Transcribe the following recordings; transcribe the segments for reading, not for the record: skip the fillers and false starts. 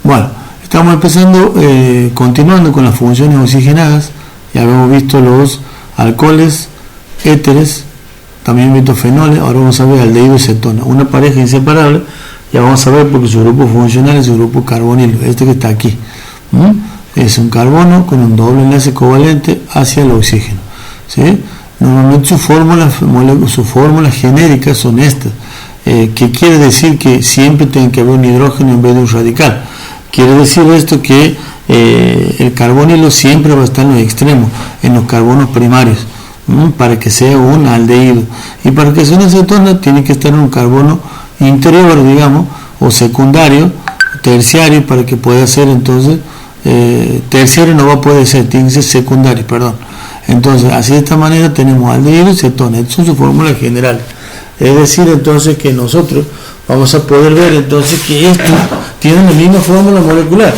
Bueno, estamos empezando, continuando con las funciones oxigenadas. Ya habíamos visto los alcoholes, éteres, también visto fenoles. Ahora vamos a ver aldehído y cetona, una pareja inseparable. Ya vamos a ver porque su grupo funcional es su grupo carbonilo, este que está aquí. Es un carbono con un doble enlace covalente hacia el oxígeno, ¿sí? Normalmente sus fórmulas genéricas son estas, que quiere decir que siempre tiene que haber un hidrógeno en vez de un radical. Quiere decir esto que el carbonilo siempre va a estar en los extremos, en los carbonos primarios, para que sea un aldehído. Y para que sea una cetona tiene que estar en un carbono interior, digamos, o secundario, terciario, para que pueda ser entonces, terciario no va a poder ser, tiene que ser secundario, perdón. Entonces, así de esta manera tenemos aldehído y cetona, estas son sus fórmulas generales. Es decir, entonces, que nosotros vamos a poder ver entonces que estos tienen la misma fórmula molecular,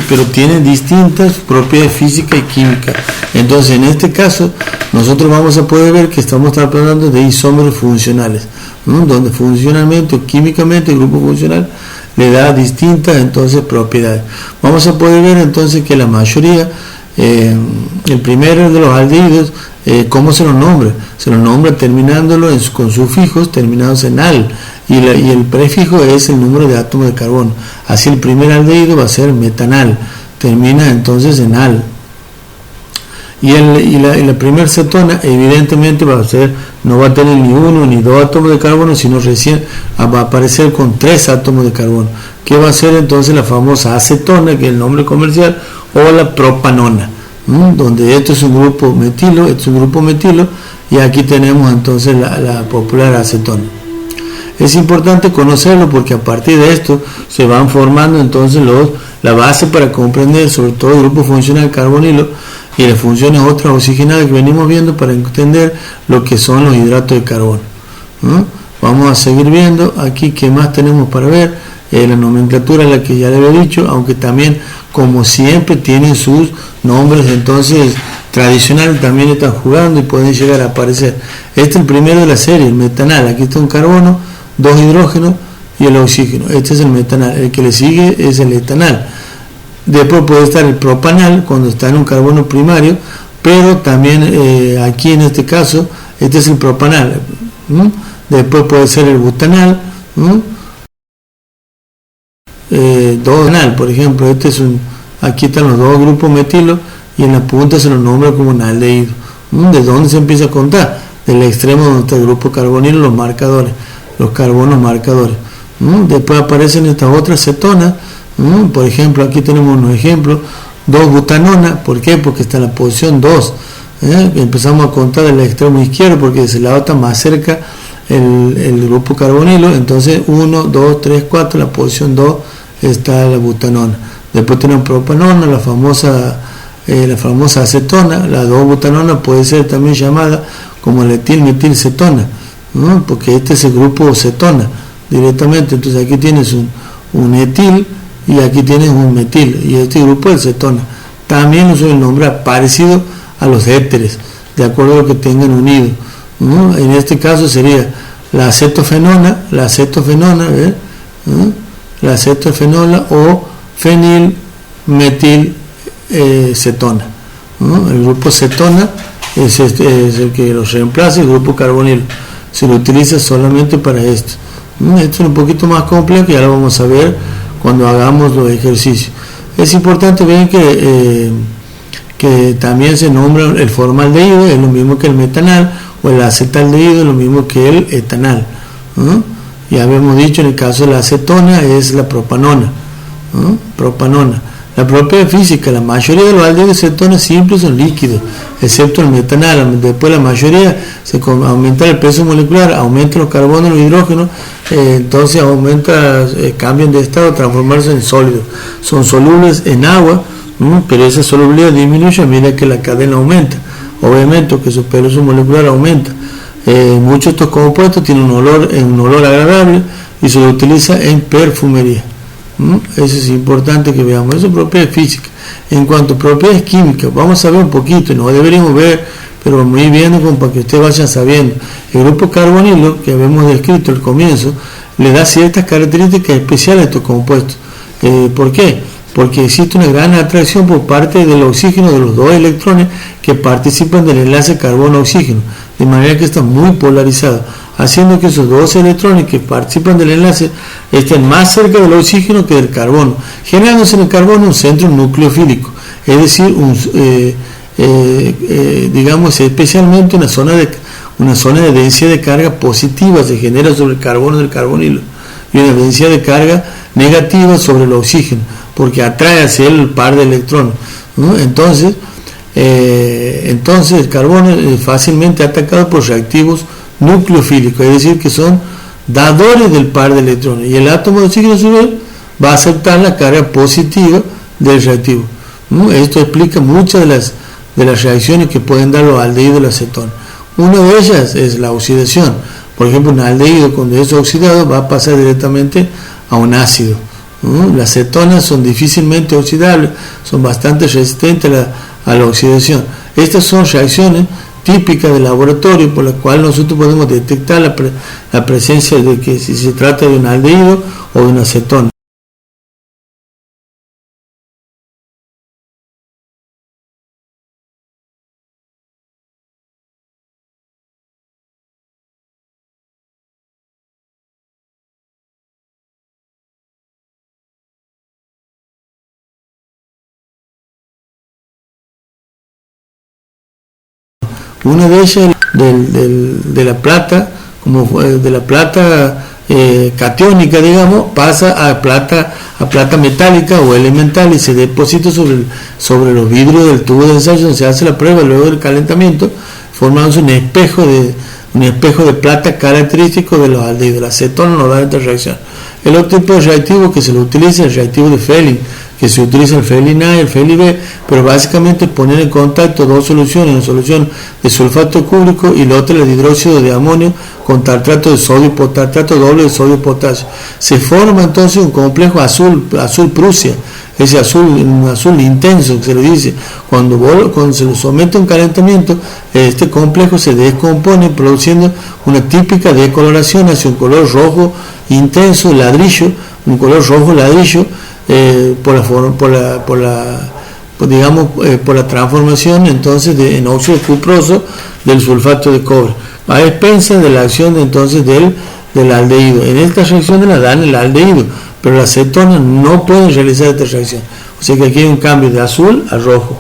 pero tienen distintas propiedades físicas y químicas. Entonces, en este caso, nosotros vamos a poder ver que estamos hablando de isómeros funcionales, donde funcionalmente o químicamente el grupo funcional le da distintas entonces propiedades. Vamos a poder ver entonces que la mayoría, el primero de los aldehídos, ¿cómo se los nombra? Se los nombra terminándolo con sufijos terminados en al, y el prefijo es el número de átomos de carbono. Así el primer aldehído va a ser metanal, termina entonces en al. Y la primera cetona evidentemente no va a tener ni uno ni dos átomos de carbono, sino recién va a aparecer con 3 átomos de carbono, que va a ser entonces la famosa acetona, que es el nombre comercial, o la propanona, donde esto es un grupo metilo, y aquí tenemos entonces la popular acetona. Es importante conocerlo porque a partir de esto se van formando entonces la base para comprender sobre todo el grupo funcional carbonilo y las funciones otras oxigenadas que venimos viendo para entender lo que son los hidratos de carbono. Vamos a seguir viendo aquí qué más tenemos para ver. La nomenclatura, la que ya le había dicho, aunque también como siempre tienen sus nombres entonces tradicionales, también están jugando y pueden llegar a aparecer. Este es el primero de la serie, el metanal. Aquí está un carbono, 2 hidrógenos y el oxígeno. Este es el metanal. El que le sigue es el etanal. Después puede estar el propanal cuando está en un carbono primario, pero también aquí en este caso, este es el propanal. Después puede ser el butanal, 2-anal, por ejemplo. Aquí están los dos grupos metilo y en la punta se los nombra como un aldehído. ¿De dónde se empieza a contar? Del extremo donde está el grupo carbonilo, los marcadores, los carbonos marcadores. Después aparecen estas otras cetonas. Por ejemplo, aquí tenemos unos ejemplos, 2-butanona. ¿Por qué? Porque está en la posición 2. Empezamos a contar del extremo izquierdo porque de ese lado está más cerca el grupo carbonilo. Entonces 1, 2, 3, 4, en la posición 2 está la butanona. Después tenemos propanona, la famosa acetona. La 2-butanona puede ser también llamada como la etilmetilcetona, porque este es el grupo cetona directamente. Entonces aquí tienes un etil y aquí tienes un metil, y este grupo es cetona. También usa el nombre parecido a los éteres, de acuerdo a lo que tengan unido. En este caso sería la acetofenona, la acetofenola o fenilmetilcetona. El grupo cetona es el que los reemplaza, el grupo carbonilo se lo utiliza solamente para esto. Esto es un poquito más complejo y ya lo vamos a ver cuando hagamos los ejercicios. Es importante ver que también se nombra el formaldehído, es lo mismo que el metanal, o el acetaldehído es lo mismo que el etanal. Ya habíamos dicho, en el caso de la acetona es la propanona. La propia física, la mayoría de los aldehídos y cetonas simples son líquidos, excepto el metanal. Después la mayoría aumenta el peso molecular, aumenta los carbonos, los hidrógenos, entonces cambian de estado, transformarse en sólidos. Son solubles en agua, pero esa solubilidad disminuye a medida que la cadena aumenta. Obviamente que su peso molecular aumenta. Muchos de estos compuestos tienen un olor agradable y se lo utiliza en perfumería. Eso es importante que veamos. Eso es propiedad física. En cuanto a propiedades químicas, vamos a ver un poquito, no deberíamos ver, pero muy bien como para que ustedes vayan sabiendo. El grupo carbonilo que habíamos descrito al comienzo le da ciertas características especiales a estos compuestos. ¿Por qué? Porque existe una gran atracción por parte del oxígeno de los dos electrones que participan del enlace carbono-oxígeno, de manera que está muy polarizado, haciendo que esos dos electrones que participan del enlace estén más cerca del oxígeno que del carbono, generándose en el carbono un centro nucleofílico, es decir, digamos especialmente una zona de densidad de carga positiva se genera sobre el carbono del carbonilo y una densidad de carga negativa sobre el oxígeno, porque atrae hacia él el par de electrones, ¿no? Entonces el carbono es fácilmente atacado por reactivos nucleofílicos, es decir, que son dadores del par de electrones, y el átomo de oxígeno a su vez va a aceptar la carga positiva del reactivo, ¿no? Esto explica muchas de las reacciones que pueden dar los aldehídos y la acetona. Una de ellas es la oxidación. Por ejemplo, un aldehído cuando es oxidado va a pasar directamente a un ácido, ¿no? Las cetonas son difícilmente oxidables, son bastante resistentes a la oxidación. Estas son reacciones típicas del laboratorio por las cuales nosotros podemos detectar la presencia de que si se trata de un aldehído o de una acetona. Una de ellas de la plata, de la plata catiónica, digamos, pasa a plata metálica o elemental y se deposita sobre los vidrios del tubo de ensayo donde se hace la prueba luego del calentamiento, formándose un espejo de plata característico de los aldehídos. La acetona no da esta reacción. El otro tipo de reactivo que se lo utiliza es el reactivo de Fehling, que se utiliza el Fehling A y el Fehling B, pero básicamente poner en contacto dos soluciones, una solución de sulfato cúbrico y la otra el hidróxido de amonio con tartrato de sodio, tartrato doble de sodio potasio. Se forma entonces un complejo azul Prusia, ese un azul intenso que se le dice. Cuando se le somete a un calentamiento, este complejo se descompone produciendo una típica decoloración hacia un color rojo intenso, ladrillo, un color rojo ladrillo, por la transformación entonces en óxido cuproso del sulfato de cobre, a expensas de la acción entonces del aldehído. En esta reacción la dan el aldehído, pero las cetonas no pueden realizar esta reacción, o sea que aquí hay un cambio de azul a rojo.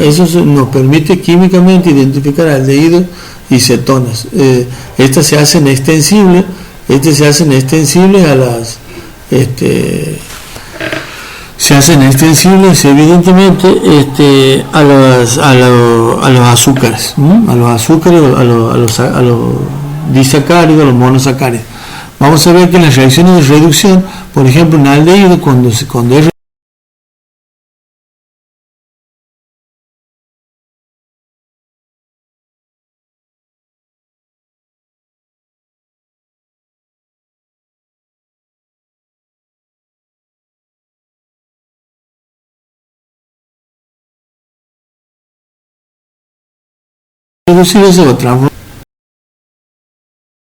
Eso nos permite químicamente identificar aldehídos y cetonas. Estas se hacen extensibles a las se hacen extensibles evidentemente a los azúcares, a los disacáridos, a los monosacáridos. Vamos a ver que en las reacciones de reducción, por ejemplo, un aldehído cuando es reducido, se va a transformar